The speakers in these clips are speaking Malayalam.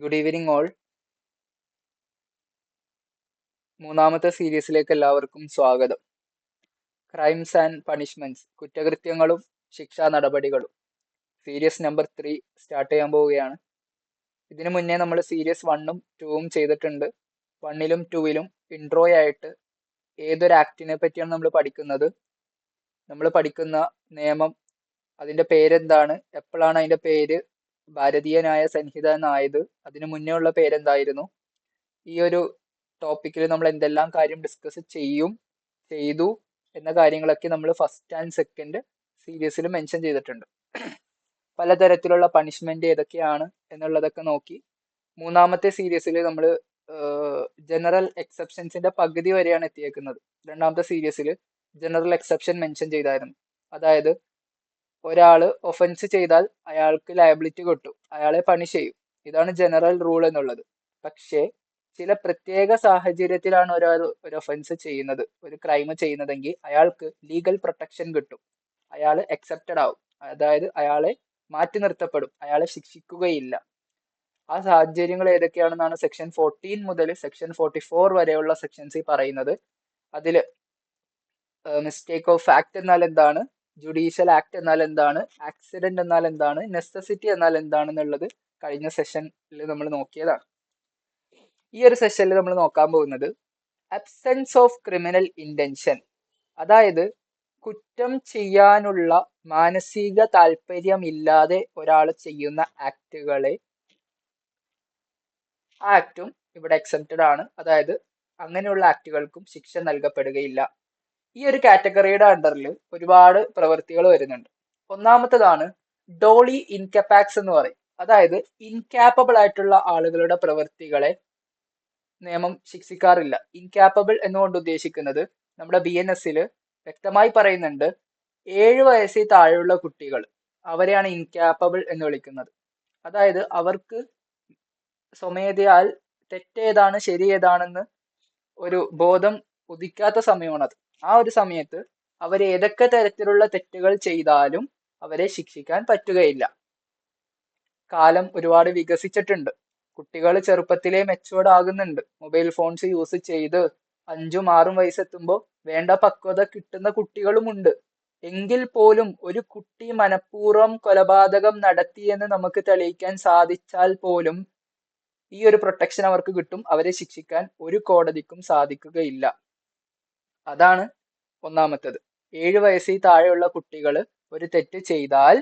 Good evening all. മൂന്നാമത്തെ സീരീസിലേക്ക് എല്ലാവർക്കും സ്വാഗതം. ക്രൈംസ് ആൻഡ് പണിഷ്മെന്റ്സ്, കുറ്റകൃത്യങ്ങളും ശിക്ഷാ നടപടികളും, സീരീസ് നമ്പർ 3 സ്റ്റാർട്ട് ചെയ്യാൻ പോവുകയാണ്. ഇതിനു മുന്നേ നമ്മൾ സീരീസ് 1ഉം 2ഉം ചെയ്തിട്ടുണ്ട്. 1ലും 2ലും ഇൻട്രോ ആയിട്ട് ഏതൊരു ആക്ടിനെ പറ്റിയാണ് നമ്മൾ പഠിക്കുന്നത്, നമ്മൾ പഠിക്കുന്ന നിയമം, അതിന്റെ പേരെന്താണ്, എപ്പോഴാണ് അതിന്റെ പേര് ഭാരതീയ ന്യായ സംഹിത എന്നായത്, അതിനു മുന്നേ ഉള്ള പേരെന്തായിരുന്നു, ഈ ഒരു ടോപ്പിക്കിൽ നമ്മൾ എന്തെല്ലാം കാര്യം ഡിസ്കസ് ചെയ്തു എന്ന കാര്യങ്ങളൊക്കെ നമ്മൾ ഫസ്റ്റ് ആൻഡ് സെക്കൻഡ് സീരീസിൽ മെൻഷൻ ചെയ്തിട്ടുണ്ട്. പലതരത്തിലുള്ള പണിഷ്മെന്റ് ഏതൊക്കെയാണ് എന്നുള്ളതൊക്കെ നോക്കി. മൂന്നാമത്തെ സീരീസിൽ നമ്മൾ ജനറൽ എക്സെപ്ഷൻസിന്റെ പകുതി വരെയാണ് എത്തിയേക്കുന്നത്. രണ്ടാമത്തെ സീരീസിൽ ജനറൽ എക്സെപ്ഷൻ മെൻഷൻ ചെയ്തായിരുന്നു. അതായത് ഒരാള് ഒഫൻസ് ചെയ്താൽ അയാൾക്ക് ലയബിലിറ്റി കിട്ടും, അയാളെ പണിഷ് ചെയ്യും. ഇതാണ് ജനറൽ റൂൾ എന്നുള്ളത്. പക്ഷേ ചില പ്രത്യേക സാഹചര്യത്തിലാണ് ഒരാൾ ഒരു ഒഫൻസ് ചെയ്യുന്നത്, ഒരു ക്രൈം ചെയ്യുന്നതെങ്കിൽ അയാൾക്ക് ലീഗൽ പ്രൊട്ടക്ഷൻ കിട്ടും, അയാൾ അക്സെപ്റ്റഡ് ആവും, അതായത് അയാളെ മാറ്റി നിർത്തപ്പെടും, അയാളെ ശിക്ഷിക്കുകയില്ല. ആ സാഹചര്യങ്ങൾ ഏതൊക്കെയാണെന്നാണ് സെക്ഷൻ 14 മുതൽ സെക്ഷൻ 44 വരെയുള്ള സെക്ഷൻസിൽ പറയുന്നത്. അതിൽ മിസ്റ്റേക്ക് ഓഫ് ആക്ട് എന്നാൽ എന്താണ്, ജുഡീഷ്യൽ ആക്ട് എന്നാൽ എന്താണ്, ആക്സിഡന്റ് എന്നാൽ എന്താണ്, നെസസിറ്റി എന്നാൽ എന്താണെന്നുള്ളത് കഴിഞ്ഞ സെഷനിൽ നമ്മൾ നോക്കിയതാണ്. ഈ ഒരു സെഷനിൽ നമ്മൾ നോക്കാൻ പോകുന്നത് അബ്സെൻസ് ഓഫ് ക്രിമിനൽ ഇന്റൻഷൻ, അതായത് കുറ്റം ചെയ്യാനുള്ള മാനസിക താല്പര്യമില്ലാതെ ഒരാൾ ചെയ്യുന്ന ആക്ടുകളെ, ആ ആക്ടും ഇവിടെ എക്സെപ്റ്റഡ് ആണ്, അതായത് അങ്ങനെയുള്ള ആക്ടുകൾക്കും ശിക്ഷ നൽകപ്പെടുകയില്ല. ഈ ഒരു കാറ്റഗറിയുടെ അണ്ടറിൽ ഒരുപാട് പ്രവൃത്തികൾ വരുന്നുണ്ട്. ഒന്നാമത്തതാണ് ഡോളി ഇൻകപാക്സ് എന്ന് പറയും. അതായത് ഇൻകാപ്പബിൾ ആയിട്ടുള്ള ആളുകളുടെ പ്രവൃത്തികളെ നിയമം ശിക്ഷിക്കാറില്ല. ഇൻകാപ്പബിൾ എന്നുകൊണ്ട് ഉദ്ദേശിക്കുന്നത് നമ്മുടെ BNS വ്യക്തമായി പറയുന്നുണ്ട്, 7 വയസ്സിൽ താഴെയുള്ള കുട്ടികൾ, അവരെയാണ് ഇൻകാപ്പബിൾ എന്ന് വിളിക്കുന്നത്. അതായത് അവർക്ക് സ്വമേധയാൽ തെറ്റേതാണ് ശരി ഏതാണെന്ന് ഒരു ബോധം ഉദിക്കാത്ത സമയമാണത്. ആ ഒരു സമയത്ത് അവർ ഏതൊക്കെ തരത്തിലുള്ള തെറ്റുകൾ ചെയ്താലും അവരെ ശിക്ഷിക്കാൻ പറ്റുകയില്ല. കാലം ഒരുപാട് വികസിച്ചിട്ടുണ്ട്, കുട്ടികൾ ചെറുപ്പത്തിലേ മെച്ചുവേർഡ് ആകുന്നുണ്ട്. മൊബൈൽ ഫോൺസ് യൂസ് ചെയ്ത് 5ഉം 6ഉം വയസ്സെത്തുമ്പോൾ വേണ്ട പക്വത കിട്ടുന്ന കുട്ടികളുമുണ്ട്. എങ്കിൽ പോലും ഒരു കുട്ടി മനഃപൂർവ്വം കൊലപാതകം നടത്തിയെന്ന് നമുക്ക് തെളിയിക്കാൻ സാധിച്ചാൽ പോലും ഈ ഒരു പ്രൊട്ടക്ഷൻ അവർക്ക് കിട്ടും, അവരെ ശിക്ഷിക്കാൻ ഒരു കോടതിക്കും സാധിക്കുകയില്ല. അതാണ് ഒന്നാമത്തത്. 7 വയസ്സിൽ താഴെയുള്ള കുട്ടികൾ ഒരു തെറ്റ് ചെയ്താൽ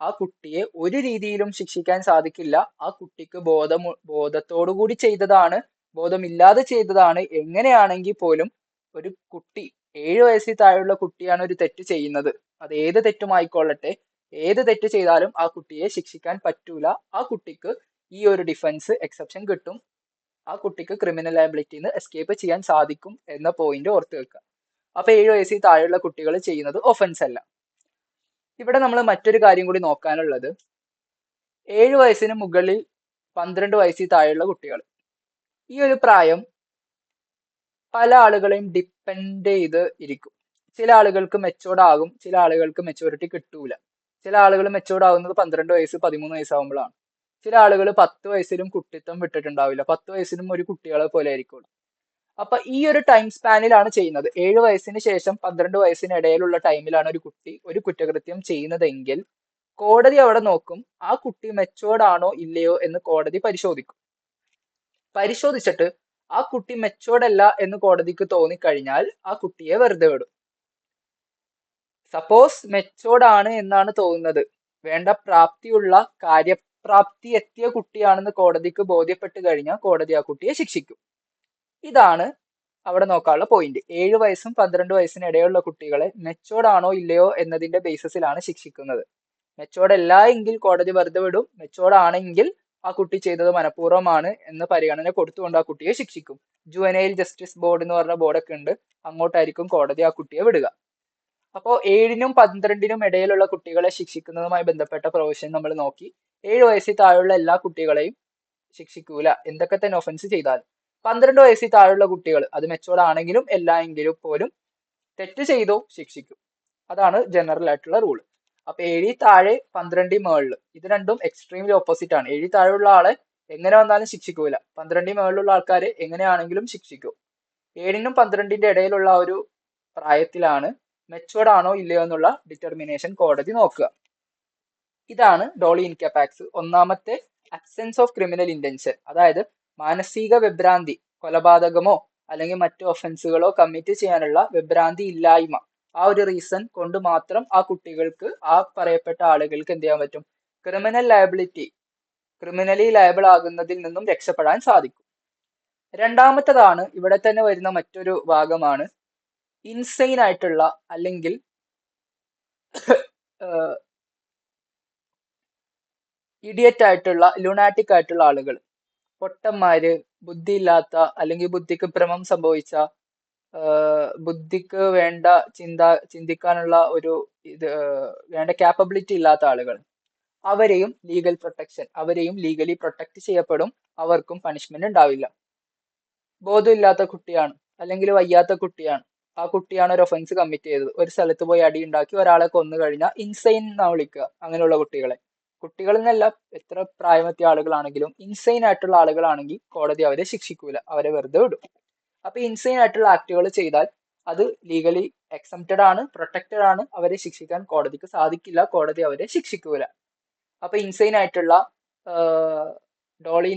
ആ കുട്ടിയെ ഒരു രീതിയിലും ശിക്ഷിക്കാൻ സാധിക്കില്ല. ആ കുട്ടിക്ക് ബോധത്തോടുകൂടി ചെയ്തതാണ്, ബോധമില്ലാതെ ചെയ്തതാണ്, എങ്ങനെയാണെങ്കിൽ പോലും ഒരു കുട്ടി, 7 വയസ്സിൽ താഴെയുള്ള കുട്ടിയാണ് ഒരു തെറ്റ് ചെയ്യുന്നത്, അത് ഏത് തെറ്റുമായിക്കൊള്ളട്ടെ, ഏത് തെറ്റ് ചെയ്താലും ആ കുട്ടിയെ ശിക്ഷിക്കാൻ പറ്റൂല. ആ കുട്ടിക്ക് ഈ ഒരു ഡിഫൻസ് എക്സെപ്ഷൻ കിട്ടും, ആ കുട്ടിക്ക് ക്രിമിനൽ ലയബിലിറ്റിന്ന് എസ്കേപ്പ് ചെയ്യാൻ സാധിക്കും എന്ന പോയിന്റ് ഓർത്ത് വെക്കുക. അപ്പൊ 7 വയസ്സിൽ താഴെയുള്ള കുട്ടികൾ ചെയ്യുന്നത് ഒഫൻസ് അല്ല. ഇവിടെ നമ്മൾ മറ്റൊരു കാര്യം കൂടി നോക്കാനുള്ളത്, 7 വയസ്സിന് മുകളിൽ 12 വയസ്സിൽ താഴെയുള്ള കുട്ടികൾ, ഈ ഒരു പ്രായം പല ആളുകളെയും ഡിപ്പെൻഡ് ചെയ്ത് ഇരിക്കും. ചില ആളുകൾക്ക് മെച്ചോർഡ് ആകും, ചില ആളുകൾക്ക് മെച്ചോറിറ്റി കിട്ടൂല. ചില ആളുകൾ മെച്ചോർഡ് ആകുന്നത് 12 വയസ്സ് 13 വയസ്സാകുമ്പോഴാണ്. ചില ആളുകൾ 10 വയസ്സിലും കുട്ടിത്തം വിട്ടിട്ടുണ്ടാവില്ല, 10 വയസ്സിലും ഒരു കുട്ടികളെ പോലെ ആയിരിക്കും. അപ്പൊ ഈ ഒരു ടൈം സ്പാനിലാണ് ചെയ്യുന്നത്. 7 വയസ്സിന് ശേഷം 12 വയസ്സിന് ഇടയിലുള്ള ടൈമിലാണ് ഒരു കുട്ടി ഒരു കുറ്റകൃത്യം ചെയ്യുന്നതെങ്കിൽ കോടതി അവിടെ നോക്കും, ആ കുട്ടി മെച്ചോർഡ് ആണോ ഇല്ലയോ എന്ന് കോടതി പരിശോധിക്കും. പരിശോധിച്ചിട്ട് ആ കുട്ടി മെച്ചോർഡ് അല്ല എന്ന് കോടതിക്ക് തോന്നിക്കഴിഞ്ഞാൽ ആ കുട്ടിയെ വെറുതെ വിടും. സപ്പോസ് മെച്ചോർഡ് ആണ് എന്നാണ് തോന്നുന്നത്, വേണ്ട പ്രാപ്തിയുള്ള കാര്യപ്രാപ്തി എത്തിയ കുട്ടിയാണെന്ന് കോടതിക്ക് ബോധ്യപ്പെട്ട് കഴിഞ്ഞാൽ കോടതി ആ കുട്ടിയെ ശിക്ഷിക്കും. ഇതാണ് അവിടെ നോക്കാനുള്ള പോയിന്റ്. 7 വയസ്സും 12 വയസ്സിന് ഇടയിലുള്ള കുട്ടികളെ മെച്ചോർഡ് ആണോ ഇല്ലയോ എന്നതിന്റെ ബേസിസിലാണ് ശിക്ഷിക്കുന്നത്. മെച്ചോർഡ് അല്ല എങ്കിൽ കോടതി വെറുതെ വിടും, മെച്ചോർഡ് ആണെങ്കിൽ ആ കുട്ടി ചെയ്തത് മനഃപൂർവ്വമാണ് എന്ന് പരിഗണന കൊടുത്തുകൊണ്ട് ആ കുട്ടിയെ ശിക്ഷിക്കും. ജുവനൈൽ ജസ്റ്റിസ് ബോർഡ് എന്ന് പറഞ്ഞ ബോർഡൊക്കെ ഉണ്ട്, അങ്ങോട്ടായിരിക്കും കോടതി ആ കുട്ടിയെ വിടുക. അപ്പോൾ 7നും 12നും ഇടയിലുള്ള കുട്ടികളെ ശിക്ഷിക്കുന്നതുമായി ബന്ധപ്പെട്ട പ്രൊവിഷൻ നമ്മൾ നോക്കി. 7 വയസ്സിൽ താഴെയുള്ള എല്ലാ കുട്ടികളെയും ശിക്ഷിക്കൂല, എന്തൊക്കെ തന്നെ ഒഫൻസ് ചെയ്താലും. 12 വയസ്സിൽ താഴെയുള്ള കുട്ടികൾ, അത് മെച്ചോർഡ് ആണെങ്കിലും എല്ലാ എങ്കിലും പോലും തെറ്റ് ചെയ്തോ ശിക്ഷിക്കും. അതാണ് ജനറൽ ആയിട്ടുള്ള റൂൾ. അപ്പൊ 7 താഴെ 12 മേളില്, ഇത് രണ്ടും എക്സ്ട്രീംലി ഓപ്പോസിറ്റ് ആണ്. 7 താഴെയുള്ള ആളെ എങ്ങനെ വന്നാലും ശിക്ഷിക്കൂല. 12 മുകളിലുള്ള ആൾക്കാരെ എങ്ങനെയാണെങ്കിലും ശിക്ഷിക്കും. 7നും 12ന്റെ ഇടയിലുള്ള ആ ഒരു പ്രായത്തിലാണ് മെച്ചുവർഡ് ആണോ ഇല്ലയോ എന്നുള്ള ഡിറ്റർമിനേഷൻ കോടതി നോക്കുക. ഇതാണ് ഡോളി ഇൻകപാക്സ്. ഒന്നാമത്തെ അബ്സെൻസ് ഓഫ് ക്രിമിനൽ ഇന്റൻഷൻ, അതായത് മാനസിക വിഭ്രാന്തി, കൊലപാതകമോ അല്ലെങ്കിൽ മറ്റു ഒഫൻസുകളോ കമ്മിറ്റ് ചെയ്യാനുള്ള വിഭ്രാന്തി ഇല്ലായ്മ, ആ ഒരു റീസൺ കൊണ്ട് മാത്രം ആ കുട്ടികൾക്ക്, ആ പറയപ്പെട്ട ആളുകൾക്ക് എന്ത് ചെയ്യാൻ പറ്റും, ക്രിമിനലി ലയബിൾ ആകുന്നതിൽ നിന്നും രക്ഷപ്പെടാൻ സാധിക്കും. രണ്ടാമത്തതാണ് ഇവിടെ തന്നെ വരുന്ന മറ്റൊരു ഭാഗമാണ് ഇൻസെയിൻ ആയിട്ടുള്ള അല്ലെങ്കിൽ ഇഡിയറ്റ് ആയിട്ടുള്ള ലുനാറ്റിക് ആയിട്ടുള്ള ആളുകൾ, പൊട്ടന്മാര്, ബുദ്ധിയില്ലാത്ത അല്ലെങ്കിൽ ബുദ്ധിക്ക് ഭ്രമം സംഭവിച്ച, ബുദ്ധിക്ക് വേണ്ട ചിന്തിക്കാനുള്ള ഒരു വേണ്ട ക്യാപ്പബിലിറ്റി ഇല്ലാത്ത ആളുകൾ, അവരെയും ലീഗലി പ്രൊട്ടക്ട് ചെയ്യപ്പെടും. അവർക്കും പണിഷ്മെന്റ് ഉണ്ടാവില്ല. ബോധമില്ലാത്ത കുട്ടിയാണ് അല്ലെങ്കിൽ വയ്യാത്ത കുട്ടിയാണ്, ആ കുട്ടിയാണ് ഒരു ഒഫൻസ് കമ്മിറ്റ് ചെയ്തത്, ഒരു സ്ഥലത്ത് പോയി അടി ഉണ്ടാക്കി ഒരാളെ കൊന്നു കഴിഞ്ഞാൽ ഇൻസെയിൻ എന്നാ വിളിക്കുക അങ്ങനെയുള്ള കുട്ടികൾ എന്നല്ല, എത്ര പ്രായമെത്തിയ ആളുകളാണെങ്കിലും ഇൻസെയിൻ ആയിട്ടുള്ള ആളുകളാണെങ്കിൽ കോടതി അവരെ ശിക്ഷിക്കൂല, അവരെ വെറുതെ വിടും. അപ്പൊ ഇൻസെയിൻ ആയിട്ടുള്ള ആക്ടുകൾ ചെയ്താൽ അത് ലീഗലി എക്സംപ്റ്റഡ് ആണ്, പ്രൊട്ടക്റ്റഡ് ആണ്, അവരെ ശിക്ഷിക്കാൻ കോടതിക്ക് സാധിക്കില്ല, കോടതി അവരെ ശിക്ഷിക്കൂല. അപ്പൊ ഇൻസെയിൻ ആയിട്ടുള്ള ഡോളി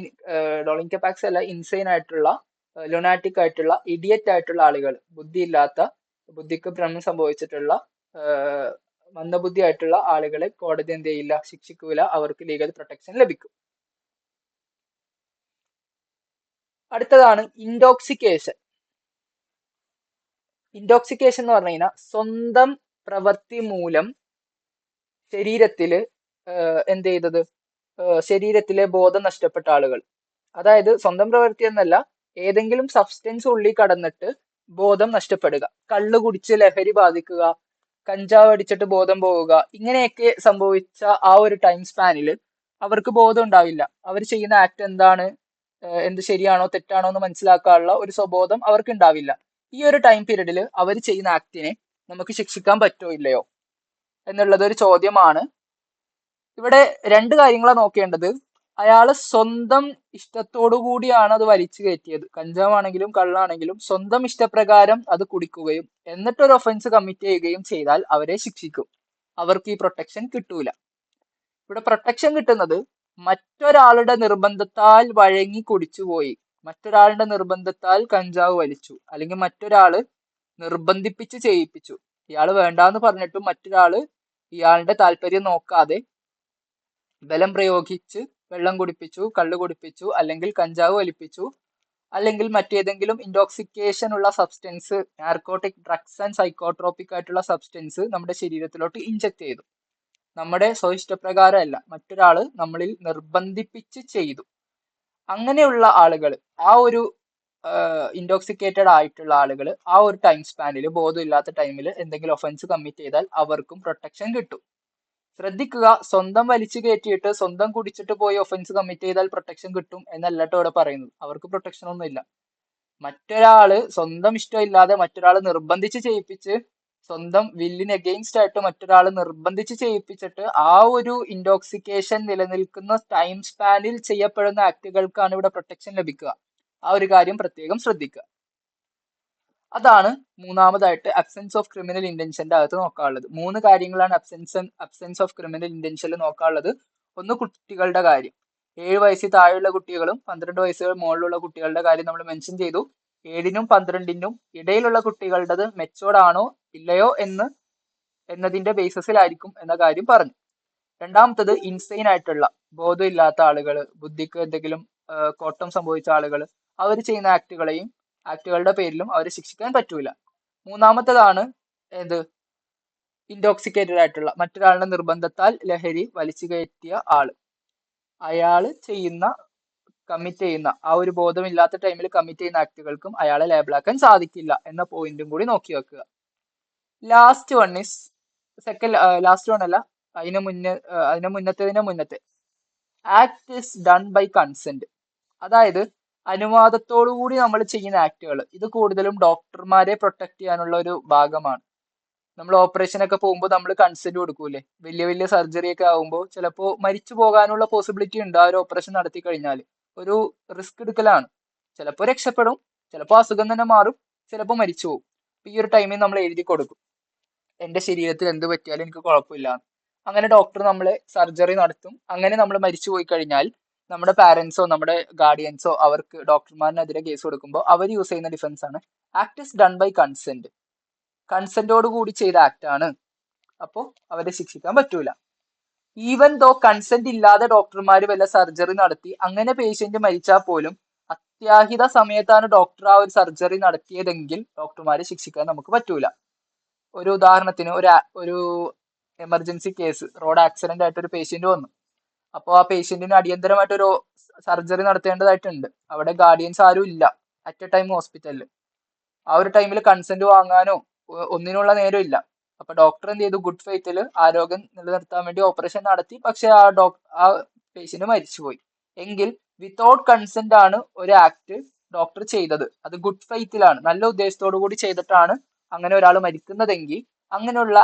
ഇൻകപാക്സ് അല്ല, ഇൻസെയിൻ ആയിട്ടുള്ള, ലുനാറ്റിക് ആയിട്ടുള്ള, ഇഡിയറ്റ് ആയിട്ടുള്ള ആളുകൾ, ബുദ്ധിക്ക് ഭ്രമം സംഭവിച്ചിട്ടുള്ള, മന്ദബുദ്ധി ആയിട്ടുള്ള ആളുകളെ കോടതി എന്ത് ചെയ്യില്ല, ശിക്ഷിക്കൂല, അവർക്ക് ലീഗൽ പ്രൊട്ടക്ഷൻ ലഭിക്കും. അടുത്തതാണ് ഇൻടോക്സിക്കേഷൻ. ഇൻടോക്സിക്കേഷൻ എന്ന് പറഞ്ഞു കഴിഞ്ഞാൽ സ്വന്തം പ്രവൃത്തി മൂലം ശരീരത്തില് എന്ത് ചെയ്തത്, ശരീരത്തിലെ ബോധം നഷ്ടപ്പെട്ട ആളുകൾ, അതായത് സ്വന്തം പ്രവൃത്തി എന്നല്ല, ഏതെങ്കിലും സബ്സ്റ്റൻസ് ഉള്ളിൽ കടന്നിട്ട് ബോധം നഷ്ടപ്പെടുക, കള്ള് കുടിച്ച് ലഹരി ബാധിക്കുക, കഞ്ചാവ് അടിച്ചിട്ട് ബോധം പോവുക, ഇങ്ങനെയൊക്കെ സംഭവിച്ച ആ ഒരു ടൈം സ്പാനിൽ അവർക്ക് ബോധം ഉണ്ടാവില്ല. അവർ ചെയ്യുന്ന ആക്ട് എന്താണ്, എന്ത് ശരിയാണോ തെറ്റാണോ എന്ന് മനസ്സിലാക്കാനുള്ള ഒരു സ്വബോധം അവർക്ക് ഉണ്ടാവില്ല. ഈ ഒരു ടൈം പീരീഡിൽ അവർ ചെയ്യുന്ന ആക്ടിനെ നമുക്ക് ശിക്ഷിക്കാൻ പറ്റോ ഇല്ലയോ എന്നുള്ളത് ഒരു ചോദ്യമാണ്. ഇവിടെ രണ്ട് കാര്യങ്ങളാണ് നോക്കേണ്ടത്. അയാള് സ്വന്തം ഇഷ്ടത്തോടു കൂടിയാണ് അത് വലിച്ചു കയറ്റിയത്, കഞ്ചാവാണെങ്കിലും കള്ളാണെങ്കിലും സ്വന്തം ഇഷ്ടപ്രകാരം അത് കുടിക്കുകയും എന്നിട്ടൊരു ഒഫൻസ് കമ്മിറ്റ് ചെയ്യുകയും ചെയ്താൽ അവരെ ശിക്ഷിക്കും, അവർക്ക് ഈ പ്രൊട്ടക്ഷൻ കിട്ടൂല. ഇവിടെ പ്രൊട്ടക്ഷൻ കിട്ടുന്നത് മറ്റൊരാളുടെ നിർബന്ധത്താൽ വഴങ്ങി കുടിച്ചുപോയി, മറ്റൊരാളുടെ നിർബന്ധത്താൽ കഞ്ചാവ് വലിച്ചു, അല്ലെങ്കിൽ മറ്റൊരാള് നിർബന്ധിപ്പിച്ച് ചെയ്യിപ്പിച്ചു, ഇയാള് വേണ്ടാന്ന് പറഞ്ഞിട്ടും മറ്റൊരാള് ഇയാളുടെ താല്പര്യം നോക്കാതെ ബലം പ്രയോഗിച്ച് വെള്ളം കുടിപ്പിച്ചു, കള്ള് കുടിപ്പിച്ചു, അല്ലെങ്കിൽ കഞ്ചാവ് വലിപ്പിച്ചു, അല്ലെങ്കിൽ മറ്റേതെങ്കിലും ഇൻടോക്സിക്കേഷൻ ഉള്ള substance, narcotic drugs and psychotropic ആയിട്ടുള്ള സബ്സ്റ്റൻസ് നമ്മുടെ ശരീരത്തിലോട്ട് ഇൻജക്ട് ചെയ്തു, നമ്മുടെ സ്വയിഷ്ടപ്രകാരമല്ല, മറ്റൊരാള് നമ്മളിൽ നിർബന്ധിപ്പിച്ച് ചെയ്തു. അങ്ങനെയുള്ള ആളുകൾ, ആ ഒരു ഇൻടോക്സിക്കേറ്റഡ് ആയിട്ടുള്ള ആളുകൾ ആ ഒരു ടൈം സ്പാനിൽ, ബോധമില്ലാത്ത ടൈമിൽ എന്തെങ്കിലും ഒഫൻസ് കമ്മിറ്റ് ചെയ്താൽ അവർക്കും പ്രൊട്ടക്ഷൻ കിട്ടും. ശ്രദ്ധിക്കുക, സ്വന്തം വലിച്ചു കയറ്റിയിട്ട് സ്വന്തം കുടിച്ചിട്ട് പോയി ഒഫൻസ് കമ്മിറ്റ് ചെയ്താൽ പ്രൊട്ടക്ഷൻ കിട്ടും എന്നല്ല കേട്ടോ ഇവിടെ പറയുന്നത്. അവർക്ക് പ്രൊട്ടക്ഷൻ ഒന്നും ഇല്ല. മറ്റൊരാള് സ്വന്തം ഇഷ്ടമില്ലാതെ മറ്റൊരാള് നിർബന്ധിച്ച് ചെയ്യിപ്പിച്ച്, സ്വന്തം വില്ലിന് എഗെയിൻസ്റ്റ് ആയിട്ട് മറ്റൊരാള് നിർബന്ധിച്ച് ചെയ്യിപ്പിച്ചിട്ട് ആ ഒരു ഇൻടോക്സിക്കേഷൻ നിലനിൽക്കുന്ന ടൈം സ്പാനിൽ ചെയ്യപ്പെടുന്ന ആക്ടുകൾക്കാണ് ഇവിടെ പ്രൊട്ടക്ഷൻ ലഭിക്കുക. ആ ഒരു കാര്യം പ്രത്യേകം ശ്രദ്ധിക്കുക. അതാണ് മൂന്നാമതായിട്ട് അബ്സെൻസ് ഓഫ് ക്രിമിനൽ ഇന്റൻഷന്റെ അകത്ത് നോക്കാനുള്ളത്. 3 കാര്യങ്ങളാണ് അബ്സെൻസ് ഓഫ് ക്രിമിനൽ ഇന്റൻഷനിൽ നോക്കാനുള്ളത്. ഒന്ന്, കുട്ടികളുടെ കാര്യം. 7 വയസ്സിൽ താഴെയുള്ള കുട്ടികളും 12 വയസ്സുകൾ മുകളിലുള്ള കുട്ടികളുടെ കാര്യം നമ്മൾ മെൻഷൻ ചെയ്തു. 7നും 12നും ഇടയിലുള്ള കുട്ടികളുടേത് മെച്ചോർഡ് ആണോ ഇല്ലയോ എന്നതിന്റെ ബേസിസിലായിരിക്കും എന്ന കാര്യം പറഞ്ഞു. രണ്ടാമത്തത് ഇൻസെയിൻ ആയിട്ടുള്ള, ബോധമില്ലാത്ത ആളുകൾ, ബുദ്ധിക്ക് എന്തെങ്കിലും കോട്ടം സംഭവിച്ച ആളുകൾ, അവർ ചെയ്യുന്ന ആക്ടുകളുടെ പേരിലും അവരെ ശിക്ഷിക്കാൻ പറ്റൂല. മൂന്നാമത്തതാണ് ഏത്, ഇൻടോക്സിക്കേറ്റഡ് ആയിട്ടുള്ള, മറ്റൊരാളുടെ നിർബന്ധത്താൽ ലഹരി വലിച്ചു കയറ്റിയ ആള്, അയാള് കമ്മിറ്റ് ചെയ്യുന്ന ആ ഒരു ബോധമില്ലാത്ത ടൈമിൽ കമ്മിറ്റ് ചെയ്യുന്ന ആക്ടുകൾക്കും അയാളെ ലേബിളാക്കാൻ സാധിക്കില്ല എന്ന പോയിന്റും കൂടി നോക്കി വെക്കുക. ലാസ്റ്റ് വൺ അല്ല, മുന്നത്തെ act is done by consent. അതായത് അനുവാദത്തോടു കൂടി നമ്മൾ ചെയ്യുന്ന ആക്ടുകൾ, ഇത് കൂടുതലും ഡോക്ടർമാരെ പ്രൊട്ടക്ട് ചെയ്യാനുള്ള ഒരു ഭാഗമാണ്. നമ്മൾ ഓപ്പറേഷൻ ഒക്കെ പോകുമ്പോൾ നമ്മൾ കൺസെന്റ് കൊടുക്കൂലേ, വലിയ സർജറി ഒക്കെ ആകുമ്പോൾ ചിലപ്പോൾ മരിച്ചു പോകാനുള്ള പോസിബിലിറ്റി ഉണ്ട് ആ ഒരു ഓപ്പറേഷൻ നടത്തി കഴിഞ്ഞാൽ. ഒരു റിസ്ക് എടുക്കലാണ്. ചിലപ്പോൾ രക്ഷപ്പെടും, ചിലപ്പോൾ അസുഖം തന്നെ മാറും, ചിലപ്പോൾ മരിച്ചു പോകും. ഈ ഒരു ടൈമിൽ നമ്മൾ എഴുതി കൊടുക്കും, എന്റെ ശരീരത്തിൽ എന്ത് പറ്റിയാലും എനിക്ക് കുഴപ്പമില്ല. അങ്ങനെ ഡോക്ടർ നമ്മളെ സർജറി നടത്തും. അങ്ങനെ നമ്മൾ മരിച്ചു പോയി കഴിഞ്ഞാൽ നമ്മുടെ പാരന്റ്സോ നമ്മുടെ ഗാർഡിയൻസോ അവർക്ക് ഡോക്ടർമാരിനെതിരെ കേസ് കൊടുക്കുമ്പോൾ അവർ യൂസ് ചെയ്യുന്ന ഡിഫൻസ് ആണ് act is done by consent. കൺസെന്റോട് കൂടി ചെയ്ത ആക്ട് ആണ്, അപ്പോൾ അവരെ ശിക്ഷിക്കാൻ പറ്റൂല. ഈവൻ ദോ കൺസെന്റ് ഇല്ലാതെ ഡോക്ടർമാർ വല്ല സർജറി നടത്തി അങ്ങനെ പേഷ്യന്റ് മരിച്ചാൽ പോലും അത്യാഹിത സമയത്താണ് ഡോക്ടർ ആ ഒരു സർജറി നടത്തിയതെങ്കിൽ ഡോക്ടർമാരെ ശിക്ഷിക്കാൻ നമുക്ക് പറ്റൂല. ഒരു ഉദാഹരണത്തിന് ഒരു എമർജൻസി കേസ്, റോഡ് ആക്സിഡന്റ് ആയിട്ട് ഒരു പേഷ്യന്റ് വന്നു. അപ്പോൾ ആ പേഷ്യന്റിന് അടിയന്തരമായിട്ട് ഒരു സർജറി നടത്തേണ്ടതായിട്ടുണ്ട്. അവിടെ ഗാർഡിയൻസ് ആരും ഇല്ല അറ്റ് എ ടൈം ഹോസ്പിറ്റലിൽ. ആ ഒരു ടൈമിൽ കൺസെന്റ് വാങ്ങാനോ ഒന്നിനുള്ള നേരം ഇല്ല. അപ്പൊ ഡോക്ടർ എന്ത് ചെയ്തു, ഗുഡ് ഫെയ്ത്തിൽ ആരോഗ്യം നിലനിർത്താൻ വേണ്ടി ഓപ്പറേഷൻ നടത്തി. പക്ഷെ ആ പേഷ്യന്റ് മരിച്ചുപോയി. എങ്കിൽ വിത്തൗട്ട് കൺസെന്റ് ആണ് ഒരു ആക്ട് ഡോക്ടർ ചെയ്തത്, അത് ഗുഡ് ഫെയ്ത്തിലാണ്, നല്ല ഉദ്ദേശത്തോടു കൂടി ചെയ്തിട്ടാണ് അങ്ങനെ ഒരാൾ മരിക്കുന്നതെങ്കിൽ അങ്ങനെയുള്ള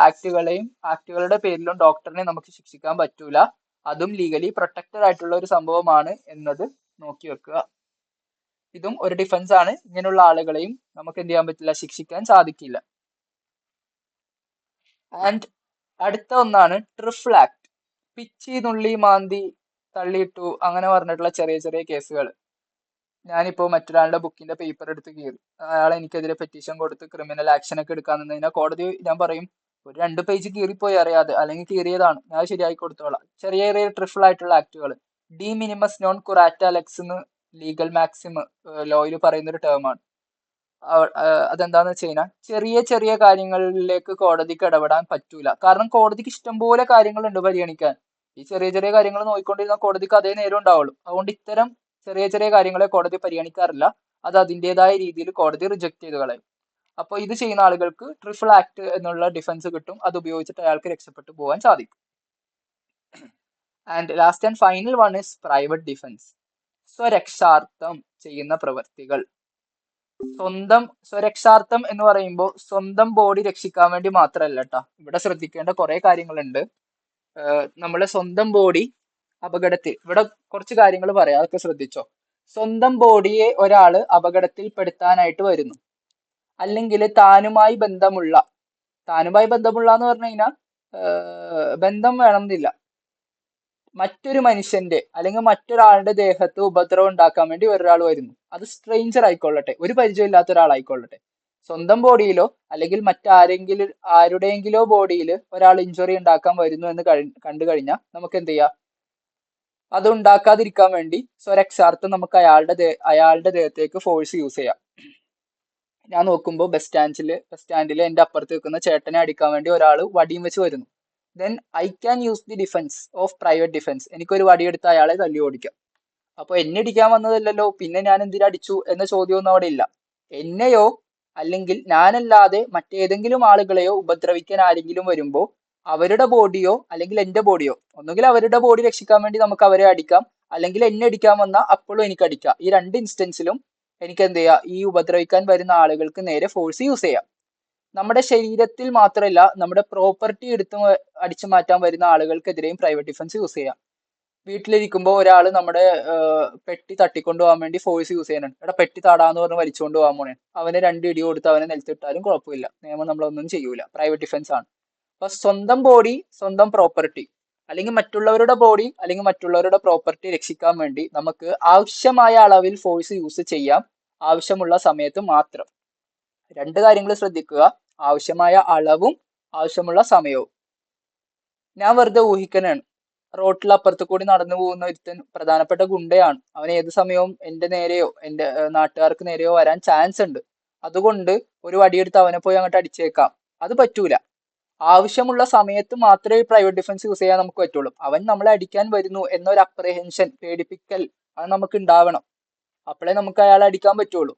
ആക്ടുകളുടെ പേരിലും ഡോക്ടറിനെ നമുക്ക് ശിക്ഷിക്കാൻ പറ്റൂല. അതും ലീഗലി പ്രൊട്ടക്റ്റഡ് ആയിട്ടുള്ള ഒരു സംഭവമാണ് എന്നത് നോക്കി വെക്കുക. ഇതും ഒരു ഡിഫൻസ് ആണ്. ഇങ്ങനെയുള്ള ആളുകളെയും നമുക്ക് എന്ത് ചെയ്യാൻ പറ്റില്ല, ശിക്ഷിക്കാൻ സാധിക്കില്ല. ആൻഡ് അടുത്ത ഒന്നാണ് ട്രിഫിൾ ആക്ട്. പിച്ചി, നുള്ളി, മാന്തി, തള്ളിയിട്ടു അങ്ങനെ പറഞ്ഞിട്ടുള്ള ചെറിയ ചെറിയ കേസുകൾ. ഞാനിപ്പോ മറ്റൊരാളുടെ ബുക്കിന്റെ പേപ്പർ എടുത്ത് കീറി, അയാൾ എനിക്കെതിരെ പെറ്റീഷൻ കൊടുത്ത് ക്രിമിനൽ ആക്ഷൻ ഒക്കെ എടുക്കാൻ നിന്നതിനാൽ കോടതി ഞാൻ പറയും ഒരു 2 പേജ് കീറിപ്പോയി അറിയാതെ, അല്ലെങ്കിൽ കീറിയതാണ്, ഞാൻ ശരിയായി കൊടുത്തോളാം. ചെറിയ ചെറിയ ട്രിഫിൾ ആയിട്ടുള്ള ആക്ടുകൾ, ഡി മിനിമസ് നോൺ കുറാറ്റ ലെക്സ് എന്ന് ലീഗൽ മാക്സിം ലോയിൽ പറയുന്ന ഒരു ടേമാണ്. അതെന്താന്ന് വെച്ച് കഴിഞ്ഞാൽ ചെറിയ ചെറിയ കാര്യങ്ങളിലേക്ക് കോടതിക്ക് ഇടപെടാൻ പറ്റൂല. കാരണം കോടതിക്ക് ഇഷ്ടംപോലെ കാര്യങ്ങളുണ്ട് പരിഗണിക്കാൻ. ഈ ചെറിയ ചെറിയ കാര്യങ്ങൾ നോക്കിക്കൊണ്ടിരുന്ന കോടതിക്ക് അതേ നേരം ഉണ്ടാവുള്ളൂ. അതുകൊണ്ട് ഇത്തരം ചെറിയ ചെറിയ കാര്യങ്ങളെ കോടതി പരിഗണിക്കാറില്ല. അത് അതിൻ്റെതായ രീതിയിൽ കോടതി റിജക്ട് ചെയ്ത് കളയും. അപ്പോൾ ഇത് ചെയ്യുന്ന ആളുകൾക്ക് ട്രിഫിൾ ആക്ട് എന്നുള്ള ഡിഫൻസ് കിട്ടും. അത് ഉപയോഗിച്ചിട്ട് അയാൾക്ക് രക്ഷപ്പെട്ടു പോകാൻ സാധിക്കും. And last and final one is private defence. സ്വരക്ഷാർത്ഥം ചെയ്യുന്ന പ്രവൃത്തികൾ. സ്വരക്ഷാർത്ഥം എന്ന് പറയുമ്പോൾ സ്വന്തം ബോഡി രക്ഷിക്കാൻ വേണ്ടി മാത്രമല്ല കേട്ടോ. ഇവിടെ ശ്രദ്ധിക്കേണ്ട കുറെ കാര്യങ്ങളുണ്ട്. നമ്മളെ സ്വന്തം ബോഡി അപകടത്തിൽ, ഇവിടെ കുറച്ച് കാര്യങ്ങൾ പറയാം, അതൊക്കെ ശ്രദ്ധിച്ചോ. സ്വന്തം ബോഡിയെ ഒരാള് അപകടത്തിൽ പെടുത്താനായിട്ട് വരുന്നു, അല്ലെങ്കിൽ താനുമായി ബന്ധമുള്ള എന്ന് പറഞ്ഞു കഴിഞ്ഞാൽ ബന്ധം വേണമെന്നില്ല, മറ്റൊരു മനുഷ്യന്റെ അല്ലെങ്കിൽ മറ്റൊരാളുടെ ദേഹത്ത് ഉപദ്രവം ഉണ്ടാക്കാൻ വേണ്ടി ഒരാൾ വരുന്നു. അത് സ്ട്രേഞ്ചർ ആയിക്കൊള്ളട്ടെ, ഒരു പരിചയമില്ലാത്ത ഒരാളായിക്കൊള്ളട്ടെ. സ്വന്തം ബോഡിയിലോ അല്ലെങ്കിൽ ആരുടെയെങ്കിലോ ബോഡിയിൽ ഒരാൾ ഇഞ്ചുറി ഉണ്ടാക്കാൻ വരുന്നു എന്ന് കണ്ടു കഴിഞ്ഞാൽ നമുക്ക് എന്ത് ചെയ്യാം, അത് ഉണ്ടാക്കാതിരിക്കാൻ വേണ്ടി സ്വരക്ഷാർത്ഥം നമുക്ക് അയാളുടെ ദേഹത്തേക്ക് ഫോഴ്സ് യൂസ് ചെയ്യാം. ഞാൻ നോക്കുമ്പോൾ ബസ് സ്റ്റാൻഡിൽ എൻ്റെ അപ്പുറത്ത് നിൽക്കുന്ന ചേട്ടനെ അടിക്കാൻ വേണ്ടി ഒരാൾ വടിയും വെച്ച് വരുന്നു. Then I can use the defence of private defence. എനിക്കൊരു വടിയെടുത്ത് അയാളെ തല്ലി ഓടിക്കാം. അപ്പൊ എന്നെ ഇടിക്കാൻ വന്നതല്ലല്ലോ, പിന്നെ ഞാൻ എന്തിനാ അടിച്ചു എന്ന ചോദ്യമൊന്നും അവിടെ ഇല്ല. എന്നെയോ അല്ലെങ്കിൽ ഞാനല്ലാതെ മറ്റേതെങ്കിലും ആളുകളെയോ ഉപദ്രവിക്കാൻ ആരെങ്കിലും വരുമ്പോൾ അവരുടെ ബോഡിയോ അല്ലെങ്കിൽ എൻ്റെ ബോഡിയോ, ഒന്നുകിൽ അവരുടെ ബോഡി രക്ഷിക്കാൻ വേണ്ടി നമുക്ക് അവരെ അടിക്കാം, അല്ലെങ്കിൽ എന്നെ അടിക്കാൻ വന്നാൽ അപ്പോഴും എനിക്ക് അടിക്കാം. ഈ 2 ഇൻസ്റ്റൻസിലും എനിക്ക് എന്ത് ചെയ്യാം, ഈ ഉപദ്രവിക്കാൻ വരുന്ന ആളുകൾക്ക് നേരെ ഫോഴ്സ് യൂസ് ചെയ്യാം. നമ്മുടെ ശരീരത്തിൽ മാത്രമല്ല, നമ്മുടെ പ്രോപ്പർട്ടി എടുത്ത് അടിച്ചു മാറ്റാൻ വരുന്ന ആളുകൾക്കെതിരെയും പ്രൈവറ്റ് ഡിഫൻസ് യൂസ് ചെയ്യാം. വീട്ടിലിരിക്കുമ്പോൾ ഒരാൾ നമ്മുടെ പെട്ടി തട്ടിക്കൊണ്ടു പോകാൻ വേണ്ടി ഫോഴ്സ് യൂസ് ചെയ്യാനുണ്ട്. ഇവിടെ പെട്ടി താടാന്ന് പറഞ്ഞ് വലിച്ചുകൊണ്ട് പോകാൻ പോണേ, അവനെ 2 ഇടി കൊടുത്ത് അവനെ നിലത്തിട്ടാലും കുഴപ്പമില്ല, നിയമം നമ്മളൊന്നും ചെയ്യൂല, പ്രൈവറ്റ് ഡിഫൻസ് ആണ്. അപ്പൊ സ്വന്തം ബോഡി, സ്വന്തം പ്രോപ്പർട്ടി, അല്ലെങ്കിൽ മറ്റുള്ളവരുടെ ബോഡി അല്ലെങ്കിൽ മറ്റുള്ളവരുടെ പ്രോപ്പർട്ടി രക്ഷിക്കാൻ വേണ്ടി നമുക്ക് ആവശ്യമായ അളവിൽ ഫോഴ്സ് യൂസ് ചെയ്യാം, ആവശ്യമുള്ള സമയത്ത് മാത്രം. 2 കാര്യങ്ങൾ ശ്രദ്ധിക്കുക, ആവശ്യമായ അളവും ആവശ്യമുള്ള സമയവും. ഞാൻ വെറുതെ ഊഹിക്കാനാണ്, റോട്ടിൽ അപ്പുറത്ത് കൂടി നടന്നു പോകുന്ന ഒരുത്തൻ പ്രധാനപ്പെട്ട ഗുണ്ടയാണ്, അവൻ ഏത് സമയവും എൻ്റെ നേരെയോ എൻ്റെ നാട്ടുകാർക്ക് നേരെയോ വരാൻ ചാൻസ് ഉണ്ട്. അതുകൊണ്ട് ഒരു വടിയെടുത്ത് അവനെ പോയി അങ്ങോട്ട് അടിച്ചേക്കാം, അത് പറ്റൂല. ആവശ്യമുള്ള സമയത്ത് മാത്രമേ പ്രൈവറ്റ് ഡിഫൻസ് യൂസ് ചെയ്യാൻ നമുക്ക് പറ്റുള്ളൂ. അവൻ നമ്മളെ അടിക്കാൻ വരുന്നു എന്നൊരു അപ്രഹെൻഷൻ, പേടിപ്പിക്കൽ, അത് നമുക്ക് ഉണ്ടാവണം. അപ്പോഴേ നമുക്ക് അയാളെ അടിക്കാൻ പറ്റുള്ളൂ.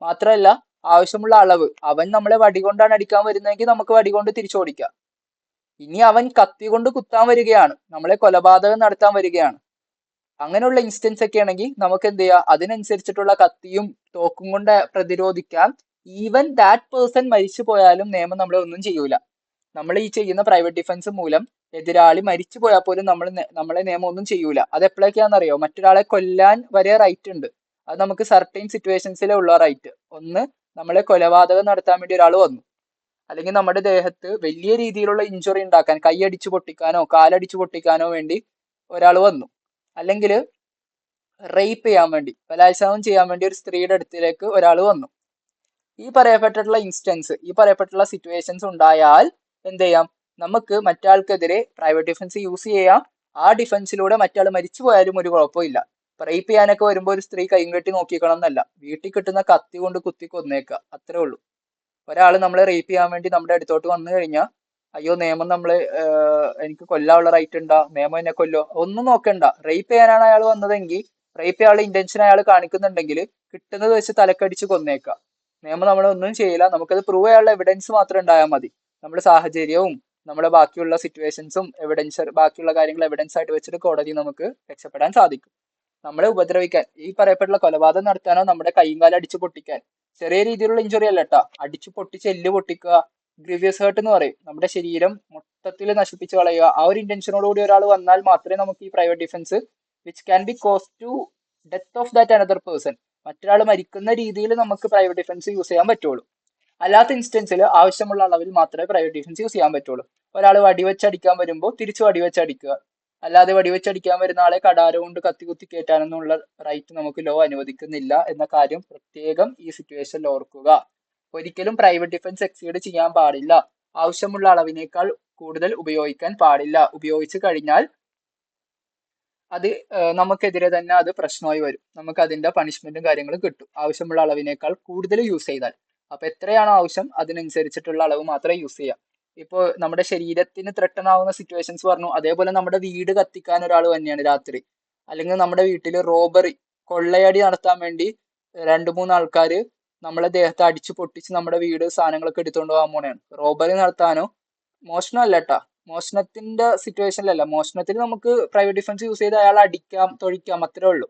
മാത്രമല്ല ആവശ്യമുള്ള അളവ്, അവൻ നമ്മളെ വടി കൊണ്ടാണ് അടിക്കാൻ വരുന്നതെങ്കിൽ നമുക്ക് വടി കൊണ്ട് തിരിച്ചോടിക്കാം. ഇനി അവൻ കത്തി കൊണ്ട് കുത്താൻ വരികയാണ്, നമ്മളെ കൊലപാതകം നടത്താൻ വരികയാണ്, അങ്ങനെയുള്ള ഇൻസ്റ്റൻസ് ഒക്കെ ആണെങ്കിൽ നമുക്ക് എന്ത് ചെയ്യാം, അതിനനുസരിച്ചിട്ടുള്ള കത്തിയും തോക്കും കൊണ്ട് പ്രതിരോധിക്കാം. ഈവൻ ദാറ്റ് പേഴ്സൺ മരിച്ചു പോയാലും നിയമം നമ്മളെ ഒന്നും ചെയ്യൂല. നമ്മൾ ഈ ചെയ്യുന്ന പ്രൈവറ്റ് ഡിഫൻസ് മൂലം എതിരാളി മരിച്ചു പോയാൽ പോലും നമ്മളെ നിയമം ഒന്നും ചെയ്യൂല. അത് എപ്പോഴൊക്കെയാണെന്നറിയോ? മറ്റൊരാളെ കൊല്ലാൻ വരെ റൈറ്റ് ഉണ്ട്. അത് നമുക്ക് സർട്ടൈൻ സിറ്റുവേഷൻസിലേ ഉള്ള റൈറ്റ്. ഒന്ന്, നമ്മളെ കൊലപാതകം നടത്താൻ വേണ്ടി ഒരാൾ വന്നു, അല്ലെങ്കിൽ നമ്മുടെ ദേഹത്ത് വലിയ രീതിയിലുള്ള ഇഞ്ചുറി ഉണ്ടാക്കാൻ, കൈയടിച്ചു പൊട്ടിക്കാനോ കാലടിച്ചു പൊട്ടിക്കാനോ വേണ്ടി ഒരാൾ വന്നു, അല്ലെങ്കിൽ റേപ്പ് ചെയ്യാൻ വേണ്ടി, ബലാത്സംഗം ചെയ്യാൻ വേണ്ടി ഒരു സ്ത്രീയുടെ അടുത്തിലേക്ക് ഒരാൾ വന്നു. ഈ പറയപ്പെട്ടിട്ടുള്ള ഇൻസ്റ്റൻസ്, ഈ പറയപ്പെട്ടിട്ടുള്ള സിറ്റുവേഷൻസ് ഉണ്ടായാൽ എന്ത് ചെയ്യാം? നമുക്ക് മറ്റാൾക്കെതിരെ പ്രൈവറ്റ് ഡിഫൻസ് യൂസ് ചെയ്യാം. ആ ഡിഫൻസിലൂടെ മറ്റാൾ മരിച്ചു പോയാലും ഒരു കുഴപ്പമില്ല. റേപ്പ് ചെയ്യാനൊക്കെ വരുമ്പോൾ ഒരു സ്ത്രീ കൈയും കെട്ടി നോക്കിക്കണം എന്നല്ല, വീട്ടിൽ കിട്ടുന്ന കത്തി കൊണ്ട് കുത്തി കൊന്നേക്കുക, അത്രേ ഉള്ളൂ. ഒരാൾ നമ്മളെ റേപ്പ് ചെയ്യാൻ വേണ്ടി നമ്മുടെ അടുത്തോട്ട് വന്നു കഴിഞ്ഞാൽ, അയ്യോ നിയമം നമ്മളെ എനിക്ക് കൊല്ലാനുള്ള റൈറ്റ് ഉണ്ടാ, നിയമം എന്നെ കൊല്ലോ, ഒന്നും നോക്കണ്ട. റേപ്പ് ചെയ്യാനാണ് അയാൾ വന്നതെങ്കിൽ, റേപ്പ് ചെയ്യാനുള്ള ഇന്റൻഷൻ അയാൾ കാണിക്കുന്നുണ്ടെങ്കിൽ കിട്ടുന്നത് വെച്ച് തലക്കടിച്ച് കൊന്നേക്കുക. നിയമം നമ്മളെ ഒന്നും ചെയ്യില്ല. നമുക്കത് പ്രൂവ് ചെയ്യാനുള്ള എവിഡൻസ് മാത്രം ഉണ്ടായാൽ മതി. നമ്മുടെ സാഹചര്യവും നമ്മുടെ ബാക്കിയുള്ള സിറ്റുവേഷൻസും എവിഡൻസ്, ബാക്കിയുള്ള കാര്യങ്ങൾ എവിഡൻസ് ആയിട്ട് വെച്ചിട്ട് കോടതി നമുക്ക് രക്ഷപ്പെടാൻ സാധിക്കും. നമ്മളെ ഉപദ്രവിക്കാൻ, ഈ പറയപ്പെട്ടുള്ള കൊലപാതകം നടത്താനോ നമ്മുടെ കൈയും കാലം അടിച്ചു പൊട്ടിക്കാൻ, ചെറിയ രീതിയിലുള്ള ഇഞ്ചുറി അല്ല കേട്ടോ, അടിച്ചു പൊട്ടിച്ച് എല്ല് പൊട്ടിക്കുക, ഗ്രീവിയസ് ഹേർട്ട് എന്ന് പറയും, നമ്മുടെ ശരീരം മൊത്തത്തിൽ നശിപ്പിച്ച് കളയുക. ആ ഒരു ഇന്റൻഷനോടുകൂടി ഒരാൾ വന്നാൽ മാത്രമേ നമുക്ക് ഈ private defence which can be cause to death of that another person, മറ്റൊരാൾ മരിക്കുന്ന രീതിയിൽ നമുക്ക് പ്രൈവറ്റ് ഡിഫൻസ് യൂസ് ചെയ്യാൻ പറ്റുള്ളൂ. അല്ലാത്ത ഇൻസ്റ്റൻസിൽ ആവശ്യമുള്ള അളവിൽ മാത്രമേ പ്രൈവറ്റ് ഡിഫൻസ് യൂസ് ചെയ്യാൻ പറ്റുള്ളൂ. ഒരാൾ വടിവെച്ചടിക്കാൻ വരുമ്പോൾ തിരിച്ചു വടിവെച്ചടിക്കുക, അല്ലാതെ വെടിവെച്ചടിക്കാൻ വരുന്ന ആളെ കടാര കൊണ്ട് കത്തി കുത്തി കയറ്റാനൊന്നുള്ള റൈറ്റ് നമുക്ക് ലോ അനുവദിക്കുന്നില്ല എന്ന കാര്യം പ്രത്യേകം ഈ സിറ്റുവേഷനിൽ ഓർക്കുക. ഒരിക്കലും പ്രൈവറ്റ് ഡിഫൻസ് എക്സീഡ് ചെയ്യാൻ പാടില്ല. ആവശ്യമുള്ള അളവിനേക്കാൾ കൂടുതൽ ഉപയോഗിക്കാൻ പാടില്ല. ഉപയോഗിച്ചു കഴിഞ്ഞാൽ അത് നമുക്കെതിരെ തന്നെ അത് പ്രശ്നമായി വരും. നമുക്ക് അതിന്റെ പണിഷ്മെന്റും കാര്യങ്ങളും കിട്ടും, ആവശ്യമുള്ള അളവിനേക്കാൾ കൂടുതൽ യൂസ് ചെയ്താൽ. അപ്പൊ എത്രയാണോ ആവശ്യം അതിനനുസരിച്ചിട്ടുള്ള അളവ് മാത്രമേ യൂസ് ചെയ്യാം. ഇപ്പോ നമ്മുടെ ശരീരത്തിന് ത്രെട്ടൺ ആവുന്ന സിറ്റുവേഷൻസ് പറഞ്ഞു, അതേപോലെ നമ്മുടെ വീട് കത്തിക്കാൻ ഒരാൾ തന്നെയാണ് രാത്രി, അല്ലെങ്കിൽ നമ്മുടെ വീട്ടിൽ റോബറി, കൊള്ളയടി നടത്താൻ വേണ്ടി 2-3 ആൾക്കാർ നമ്മളെ ദേഹത്ത് അടിച്ചു പൊട്ടിച്ച് നമ്മുടെ വീട് സാധനങ്ങളൊക്കെ എടുത്തുകൊണ്ട് പോകാൻ പോണെയാണ്. റോബറി നടത്താനോ, മോഷണമല്ല കേട്ടാ, മോഷണത്തിന്റെ സിറ്റുവേഷനിലല്ല. മോഷണത്തിന് നമുക്ക് പ്രൈവറ്റ് ഡിഫൻസ് യൂസ് ചെയ്ത് അയാളെ അടിക്കാം, തൊഴിക്കാം, അത്രേ ഉള്ളൂ.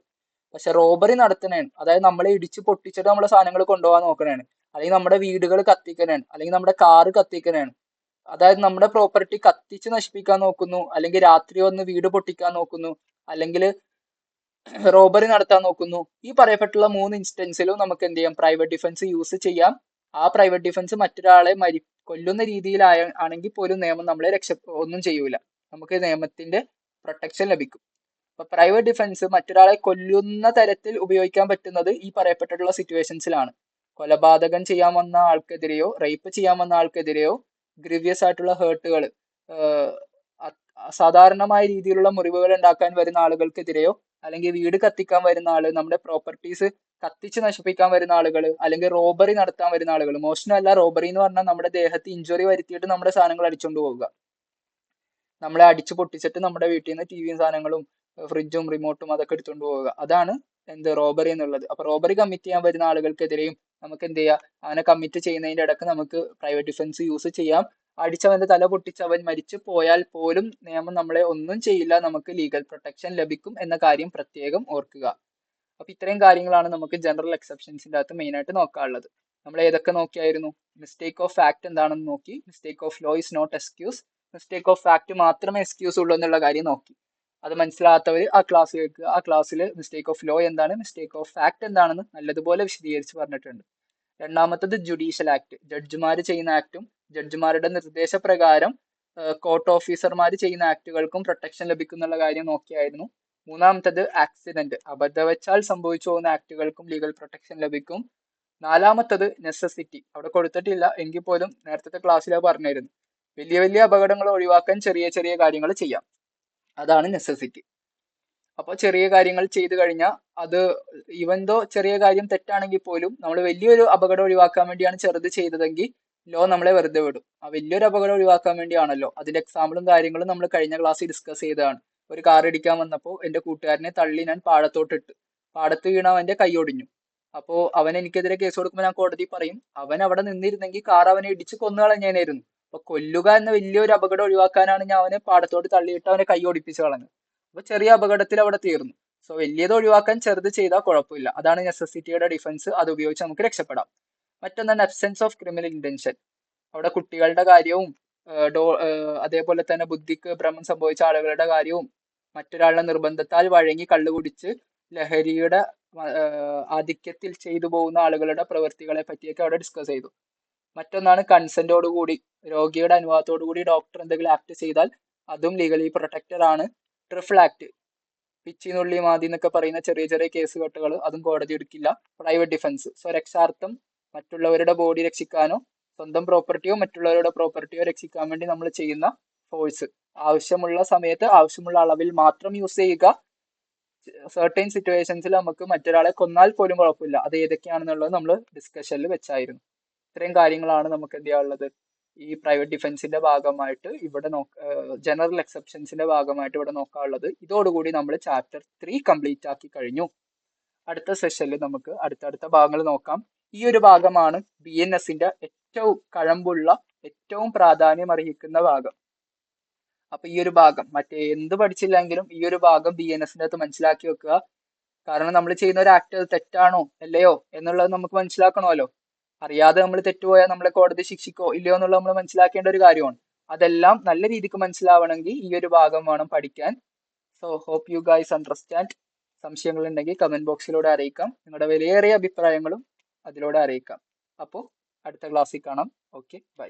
പക്ഷെ റോബറി നടത്തണേണ്, അതായത് നമ്മളെ ഇടിച്ച് പൊട്ടിച്ചിട്ട് നമ്മളെ സാധനങ്ങൾ കൊണ്ടുപോകാൻ നോക്കണേണ്, അല്ലെങ്കിൽ നമ്മുടെ വീടുകൾ കത്തിക്കണേണ്, അല്ലെങ്കിൽ നമ്മുടെ കാറ് കത്തിക്കണേണ്, അതായത് നമ്മുടെ പ്രോപ്പർട്ടി കത്തിച്ച് നശിപ്പിക്കാൻ നോക്കുന്നു, അല്ലെങ്കിൽ രാത്രി വന്ന് വീട് പൊട്ടിക്കാൻ നോക്കുന്നു, അല്ലെങ്കിൽ റോബറി നടത്താൻ നോക്കുന്നു. ഈ പറയപ്പെട്ടുള്ള 3 ഇൻസ്റ്റൻസിലും നമുക്ക് എന്ത് ചെയ്യാം? പ്രൈവറ്റ് ഡിഫൻസ് യൂസ് ചെയ്യാം. ആ പ്രൈവറ്റ് ഡിഫൻസ് മറ്റൊരാളെ കൊല്ലുന്ന രീതിയിലാണെങ്കിൽ പോലും നിയമം നമ്മളെ ഒന്നും ചെയ്യൂല. നമുക്ക് നിയമത്തിന്റെ പ്രൊട്ടക്ഷൻ ലഭിക്കും. അപ്പൊ പ്രൈവറ്റ് ഡിഫൻസ് മറ്റൊരാളെ കൊല്ലുന്ന തരത്തിൽ ഉപയോഗിക്കാൻ പറ്റുന്നത് ഈ പറയപ്പെട്ടിട്ടുള്ള സിറ്റുവേഷൻസിലാണ്. കൊലപാതകം ചെയ്യാൻ വന്ന ആൾക്കെതിരെയോ റേപ്പ് ചെയ്യാൻ വന്ന ആൾക്കെതിരെയോ ഗ്രീവിയസ് ആയിട്ടുള്ള ഹേർട്ടുകൾ, അസാധാരണമായ രീതിയിലുള്ള മുറിവുകൾ ഉണ്ടാക്കാൻ വരുന്ന ആളുകൾക്കെതിരെയോ, അല്ലെങ്കിൽ വീട് കത്തിക്കാൻ വരുന്ന ആള്, നമ്മുടെ പ്രോപ്പർട്ടീസ് കത്തിച്ച് നശിപ്പിക്കാൻ വരുന്ന ആളുകൾ, അല്ലെങ്കിൽ റോബറി നടത്താൻ വരുന്ന ആളുകൾ. മോഷണമല്ല, റോബറി എന്ന് പറഞ്ഞാൽ നമ്മുടെ ദേഹത്ത് ഇഞ്ചുറി വരുത്തിയിട്ട് നമ്മുടെ സാധനങ്ങൾ അടിച്ചുകൊണ്ട് പോവുക, നമ്മളെ അടിച്ചു പൊട്ടിച്ചിട്ട് നമ്മുടെ വീട്ടിൽ നിന്ന് ടിവിയും സാധനങ്ങളും ഫ്രിഡ്ജും റിമോട്ടും അതൊക്കെ എടുത്തുകൊണ്ട് പോവുക. അതാണ് എന്ത് റോബറി എന്നുള്ളത്. അപ്പൊ റോബറി കമ്മിറ്റ് ചെയ്യാൻ വരുന്ന ആളുകൾക്കെതിരെയും നമുക്ക് എന്ത് ചെയ്യാം? അവനെ കമ്മിറ്റ് ചെയ്യുന്നതിന്റെ ഇടക്ക് നമുക്ക് പ്രൈവറ്റ് ഡിഫൻസ് യൂസ് ചെയ്യാം. അടിച്ചവന്റെ തല പൊട്ടിച്ച് അവൻ മരിച്ചു പോയാൽ പോലും നിയമം നമ്മളെ ഒന്നും ചെയ്യില്ല, നമുക്ക് ലീഗൽ പ്രൊട്ടക്ഷൻ ലഭിക്കും എന്ന കാര്യം പ്രത്യേകം ഓർക്കുക. അപ്പൊ ഇത്രയും കാര്യങ്ങളാണ് നമുക്ക് ജനറൽ എക്സെപ്ഷൻസിന്റെ അകത്ത് മെയിൻ ആയിട്ട് നോക്കാനുള്ളത്. നമ്മൾ ഏതൊക്കെ നോക്കിയായിരുന്നു? മിസ്റ്റേക്ക് ഓഫ് ഫാക്ട് എന്താണെന്ന് നോക്കി, mistake of law is not excuse, mistake of fact മാത്രമേ എക്സ്ക്യൂസ് ഉള്ളൂ എന്നുള്ള കാര്യം നോക്കി. അത് മനസ്സിലാകാത്തവർ ആ ക്ലാസ് കേൾക്കുക. ആ ക്ലാസ്സിൽ മിസ്റ്റേക്ക് ഓഫ് ലോ എന്താണ്, മിസ്റ്റേക്ക് ഓഫ് ഫാക്ട് എന്താണെന്ന് നല്ലതുപോലെ വിശദീകരിച്ച് പറഞ്ഞിട്ടുണ്ട്. രണ്ടാമത്തത് ജുഡീഷ്യൽ ആക്ട്, ജഡ്ജിമാർ ചെയ്യുന്ന ആക്ടും ജഡ്ജിമാരുടെ നിർദ്ദേശപ്രകാരം കോർട്ട് ഓഫീസർമാർ ചെയ്യുന്ന ആക്ടുകൾക്കും പ്രൊട്ടക്ഷൻ ലഭിക്കുന്നുള്ള കാര്യം നോക്കിയായിരുന്നു. മൂന്നാമത്തത് ആക്സിഡന്റ്, അബദ്ധവശാൽ സംഭവിച്ചു പോകുന്ന ആക്ടുകൾക്കും ലീഗൽ പ്രൊട്ടക്ഷൻ ലഭിക്കും. നാലാമത്തത് നെസസിറ്റി, അവിടെ കൊടുത്തിട്ടില്ല എങ്കിൽ പോലും നേരത്തെ ക്ലാസ്സിൽ പറഞ്ഞിരുന്നു, വലിയ വലിയ അപകടങ്ങൾ ഒഴിവാക്കാൻ ചെറിയ ചെറിയ കാര്യങ്ങൾ ചെയ്യാം, അതാണ് നെസസിറ്റി. അപ്പോൾ ചെറിയ കാര്യങ്ങൾ ചെയ്തു കഴിഞ്ഞാൽ അത് ഈവൻ ചെറിയ കാര്യം തെറ്റാണെങ്കിൽ പോലും നമ്മൾ വലിയൊരു അപകടം ഒഴിവാക്കാൻ വേണ്ടിയാണ് ചെറുത് ചെയ്തതെങ്കിൽ ലോ നമ്മളെ വെറുതെ വിടും. ആ വലിയൊരു അപകടം ഒഴിവാക്കാൻ വേണ്ടിയാണല്ലോ. അതിന്റെ എക്സാമ്പിളും കാര്യങ്ങളും നമ്മൾ കഴിഞ്ഞ ക്ലാസ്സിൽ ഡിസ്കസ് ചെയ്തതാണ്. ഒരു കാർ ഇടിക്കാൻ വന്നപ്പോൾ എന്റെ കൂട്ടുകാരനെ തള്ളി ഞാൻ പാടത്തോട്ടിട്ട്, പാടത്ത് വീണ അവന്റെ കൈ ഒടിഞ്ഞു. അപ്പോ അവൻ എനിക്കെതിരെ കേസ് കൊടുക്കുമ്പോൾ ഞാൻ കോടതി പറയും, അവൻ അവിടെ നിന്നിരുന്നെങ്കിൽ കാർ അവനെ ഇടിച്ച് കൊന്നു കളഞ്ഞേനായിരുന്നു. അപ്പൊ കൊല്ലുക എന്ന വലിയൊരു അപകടം ഒഴിവാക്കാനാണ് ഞാൻ അവനെ പാടത്തോട്ട് തള്ളിയിട്ട് അവനെ കൈ ഒടിപ്പിച്ച് കളഞ്ഞത്. അപ്പൊ ചെറിയ അപകടത്തിൽ അവിടെ തീർന്നു. സോ വലിയത് ഒഴിവാക്കാൻ ചെറുത് ചെയ്താൽ കുഴപ്പമില്ല. അതാണ് നെസസിറ്റിയുടെ ഡിഫൻസ്. അത് ഉപയോഗിച്ച് നമുക്ക് രക്ഷപ്പെടാം. മറ്റൊന്നാണ് അബ്സെൻസ് ഓഫ് ക്രിമിനൽ ഇന്റൻഷൻ. അവിടെ കുട്ടികളുടെ കാര്യവും അതേപോലെ തന്നെ ബുദ്ധിക്ക് ഭ്രമം സംഭവിച്ച ആളുകളുടെ കാര്യവും മറ്റൊരാളുടെ നിർബന്ധത്താൽ വഴങ്ങി കള്ളുകുടിച്ച് ലഹരിയുടെ ആധിക്യത്തിൽ ചെയ്തു പോകുന്ന ആളുകളുടെ പ്രവൃത്തികളെ പറ്റിയൊക്കെ അവിടെ ഡിസ്കസ് ചെയ്തു. മറ്റൊന്നാണ് കൺസെന്റോടുകൂടി, രോഗിയുടെ അനുവാദത്തോടുകൂടി ഡോക്ടർ എന്തെങ്കിലും ആക്ട് ചെയ്താൽ അതും ലീഗലി പ്രൊട്ടക്റ്റഡ് ആണ്. ട്രിഫിൾ ആക്ട്, പിച്ചി നുള്ളി മാതി എന്നൊക്കെ പറയുന്ന ചെറിയ ചെറിയ കേസ് കെട്ടുകൾ അതും കോടതി എടുക്കില്ല. പ്രൈവറ്റ് ഡിഫൻസ്, സ്വരക്ഷാർത്ഥം മറ്റുള്ളവരുടെ ബോഡി രക്ഷിക്കാനോ സ്വന്തം പ്രോപ്പർട്ടിയോ മറ്റുള്ളവരുടെ പ്രോപ്പർട്ടിയോ രക്ഷിക്കാൻ വേണ്ടി നമ്മൾ ചെയ്യുന്ന ഫോഴ്സ് ആവശ്യമുള്ള സമയത്ത് ആവശ്യമുള്ള അളവിൽ മാത്രം യൂസ് ചെയ്യുക. സർട്ടൈൻ സിറ്റുവേഷൻസിൽ നമുക്ക് മറ്റൊരാളെ കൊന്നാൽ പോലും കുഴപ്പമില്ല. അത് ഏതൊക്കെയാണെന്നുള്ളത് നമ്മൾ ഡിസ്കഷനിൽ വെച്ചായിരുന്നു. ഇത്രയും കാര്യങ്ങളാണ് നമുക്ക് എന്ത് ചെയ്യാനുള്ളത് ഈ പ്രൈവറ്റ് ഡിഫൻസിന്റെ ഭാഗമായിട്ട് ഇവിടെ ജനറൽ എക്സെപ്ഷൻസിന്റെ ഭാഗമായിട്ട് ഇവിടെ നോക്കാനുള്ളത്. ഇതോടുകൂടി നമ്മൾ ചാപ്റ്റർ 3 കംപ്ലീറ്റ് ആക്കി കഴിഞ്ഞു. അടുത്ത സെഷനിൽ നമുക്ക് അടുത്തടുത്ത ഭാഗങ്ങൾ നോക്കാം. ഈ ഒരു ഭാഗമാണ് BNSന്റെ ഏറ്റവും കഴമ്പുള്ള, ഏറ്റവും പ്രാധാന്യം അർഹിക്കുന്ന ഭാഗം. അപ്പൊ ഈ ഒരു ഭാഗം മറ്റേ എന്ത് പഠിച്ചില്ലെങ്കിലും ഈ ഒരു ഭാഗം BNSന്റെ അകത്ത് മനസ്സിലാക്കി വെക്കുക. കാരണം നമ്മൾ ചെയ്യുന്ന ഒരു ആക്ട് തെറ്റാണോ അല്ലയോ എന്നുള്ളത് നമുക്ക് മനസ്സിലാക്കണമല്ലോ. അറിയാതെ നമ്മൾ തെറ്റുപോയാൽ നമ്മളെ കോടതി ശിക്ഷിക്കോ ഇല്ലയോ എന്നുള്ളത് നമ്മൾ മനസ്സിലാക്കേണ്ട ഒരു കാര്യമാണ്. അതെല്ലാം നല്ല രീതിക്ക് മനസ്സിലാവണമെങ്കിൽ ഈ ഒരു ഭാഗം വേണം പഠിക്കാൻ. So hope you guys understand. സംശയങ്ങൾ ഉണ്ടെങ്കിൽ കമന്റ് ബോക്സിലൂടെ അറിയിക്കാം. നിങ്ങളുടെ വിലയേറിയ അഭിപ്രായങ്ങളും അതിലൂടെ അറിയിക്കാം. അപ്പോൾ അടുത്ത ക്ലാസ്സിൽ കാണാം. Okay, by.